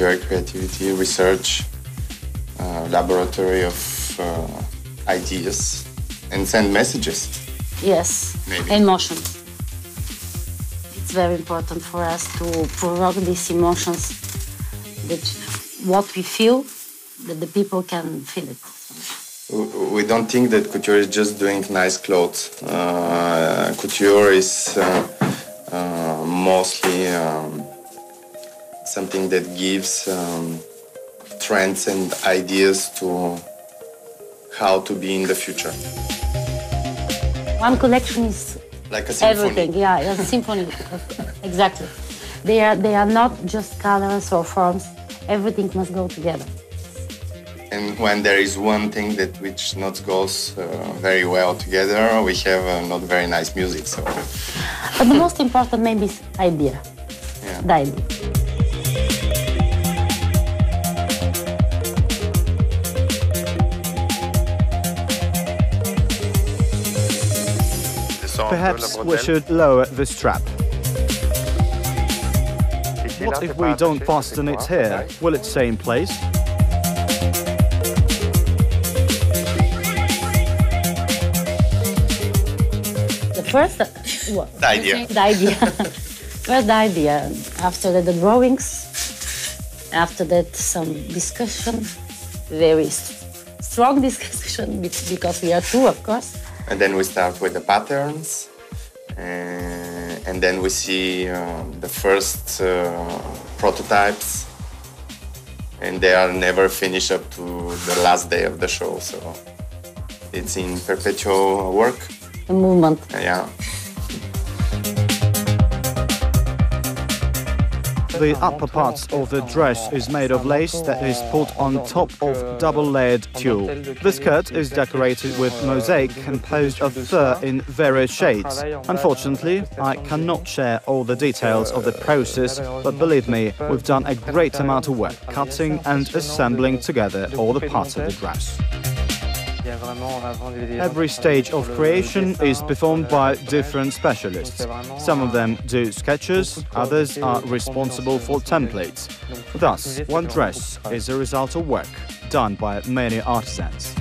enjoy creativity, research, laboratory of ideas, and send messages. Yes, Maybe. emotion. It's very important for us to provoke these emotions, that what we feel, that the people can feel it. We don't think that couture is just doing nice clothes. Couture is mostly something that gives trends and ideas to how to be in the future. One collection is like a symphony. Everything, yeah, a symphony. Exactly. They are not just colors or forms. Everything must go together. And when there is one thing that which not goes very well together, we have not very nice music. So. But the most important maybe is idea. Yeah. The idea. Perhaps we should lower the strap. What if we don't fasten it here? Will it stay in place? The first, what? The idea. The idea. First the idea. After that, the drawings. After that, some discussion. Very strong discussion because we are two, of course. And then we start with the patterns, and then we see the first prototypes, and they are never finished up to the last day of the show. So it's in perpetual work. A movement. Yeah. The upper part of the dress is made of lace that is put on top of double-layered tulle. The skirt is decorated with mosaic composed of fur in various shades. Unfortunately, I cannot share all the details of the process, but believe me, we've done a great amount of work cutting and assembling together all the parts of the dress. Every stage of creation is performed by different specialists. Some of them do sketches, others are responsible for templates. Thus, one dress is a result of work done by many artisans.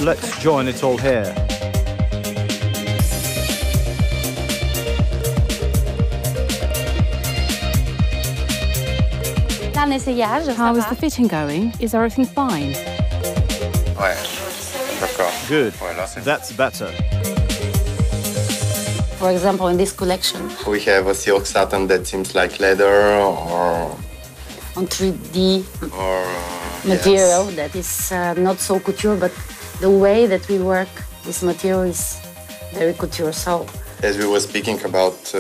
Let's join it all here. How is the fitting going? Is everything fine? Ouais. D'accord. Good. Voilà, c'est... That's better. For example, in this collection. We have a silk satin that seems like leather, or on 3D or material yes. that is not so couture, but the way that we work this material is very couture. So, as we were speaking about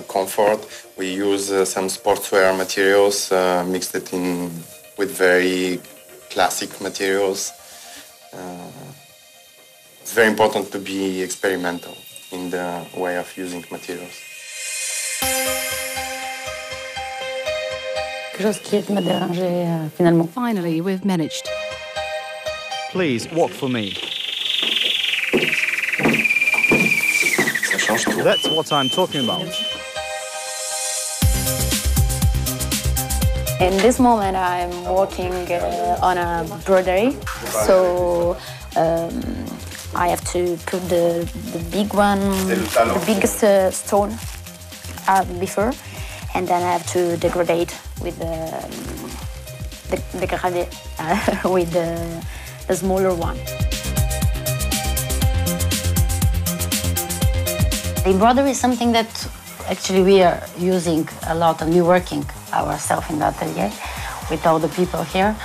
comfort, we use some sportswear materials, mixed it in with very classic materials. It's very important to be experimental in the way of using materials. quelque chose qui m'a dérangé finalement. Finally, we've managed. Please walk for me. Ça change tout. That's what I'm talking about. In this moment, I'm working on a broderie, so I have to put the big one, the biggest stone before, and then I have to degrade with with the smaller one. The embroidery is something that actually we are using a lot, and we're working ourselves in the atelier with all the people here.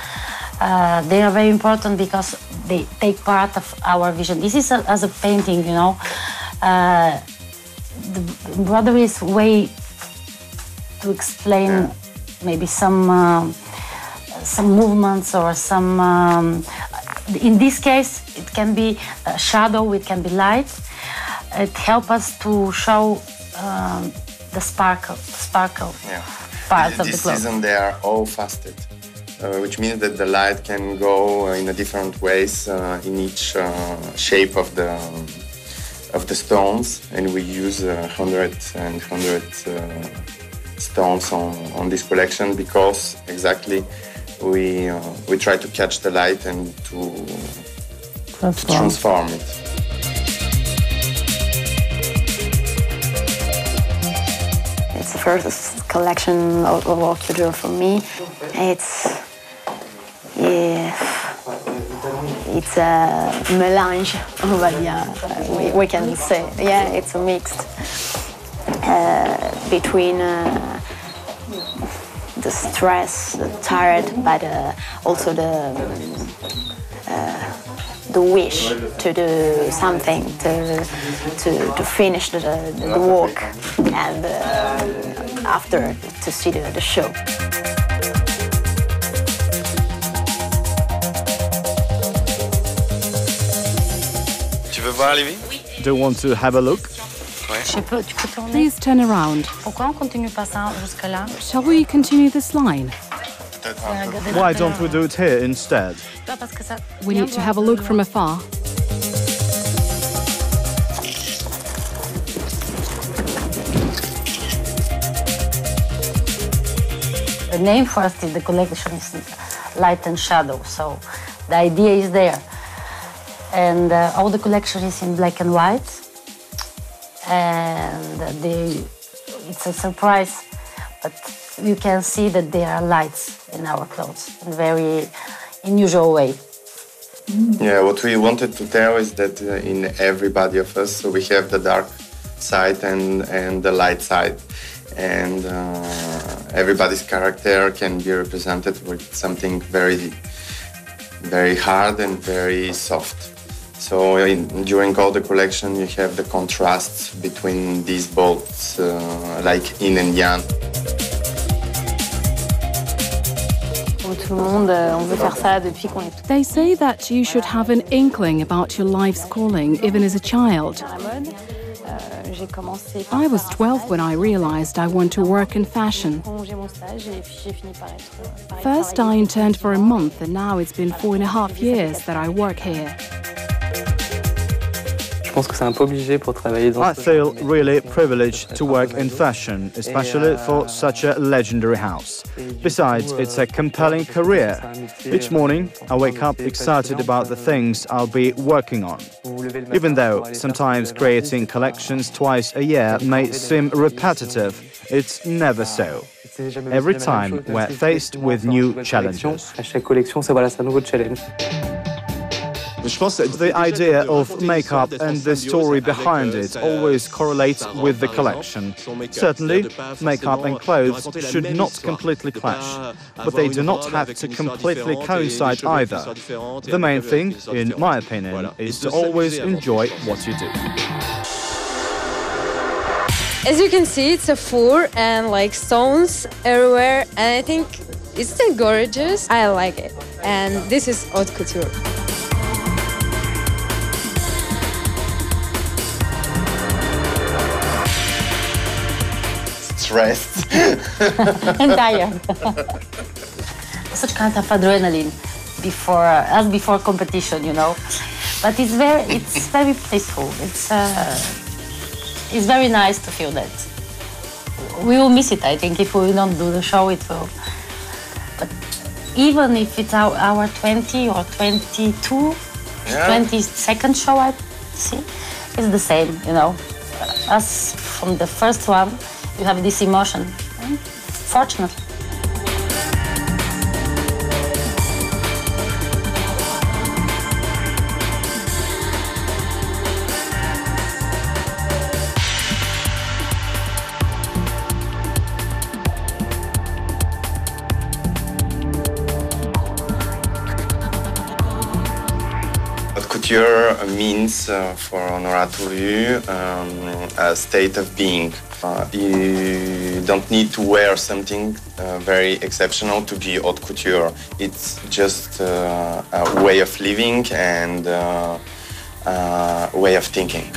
They are very important because they take part of our vision. This is as a painting, you know. The embroidery is a way to explain maybe some movements or some. In this case, it can be a shadow, it can be light. It helps us to show the sparkle parts of the cloth. This season they are all faceted, which means that the light can go in a different ways in each shape of of the stones, and we use 100 stones on this collection because exactly we try to catch the light and to transform it. It's the first collection of haute couture for me. It's a mélange, on va dire. We can say, yeah, it's a mix between the stress, the tired, but also the wish to do something, to finish the work, and after to see the show. Tu veux voir, Lévi? Do you want to have a look? Tu peux tourner. Please turn around. Pourquoi on continue pas ça jusque là? Shall we continue this line? Why don't we do it here instead? Parce que ça. We need to have a look from afar. The name for us is the collection is Light and Shadow, so the idea is there. And all the collection is in black and white. And it's a surprise, but you can see that there are lights in our clothes in a very unusual way. Yeah, what we wanted to tell is that in every body of us, so we have the dark side and the light side. And everybody's character can be represented with something very, very hard and very soft. So during all the collection, you have the contrasts between these both, like yin and yang. They say that you should have an inkling about your life's calling, even as a child. I was 12 when I realized I want to work in fashion. First, I interned for a month, and now it's been 4.5 years that I work here. I feel really privileged to work in fashion, especially for such a legendary house. Besides, it's a compelling career. Each morning, I wake up excited about the things I'll be working on. Even though sometimes creating collections twice a year may seem repetitive, it's never so. Every time we're faced with new challenges. The idea of makeup and the story behind it always correlates with the collection. Certainly, makeup and clothes should not completely clash, but they do not have to completely coincide either. The main thing, in my opinion, is to always enjoy what you do. As you can see, it's a fur and like stones everywhere, and I think it's still gorgeous. I like it, and this is haute couture. Stressed. And tired. Such kind of adrenaline before competition, you know. But it's very peaceful. It's very nice to feel that. We will miss it, I think, if we don't do the show. It will. But even if it's our 20 or 22, 22nd show, I see, it's the same, you know. As from the first one, you have this emotion. Fortunately. Haute couture means for Nora Touru a state of being. You don't need to wear something very exceptional to be haute couture. It's just a way of living and a way of thinking.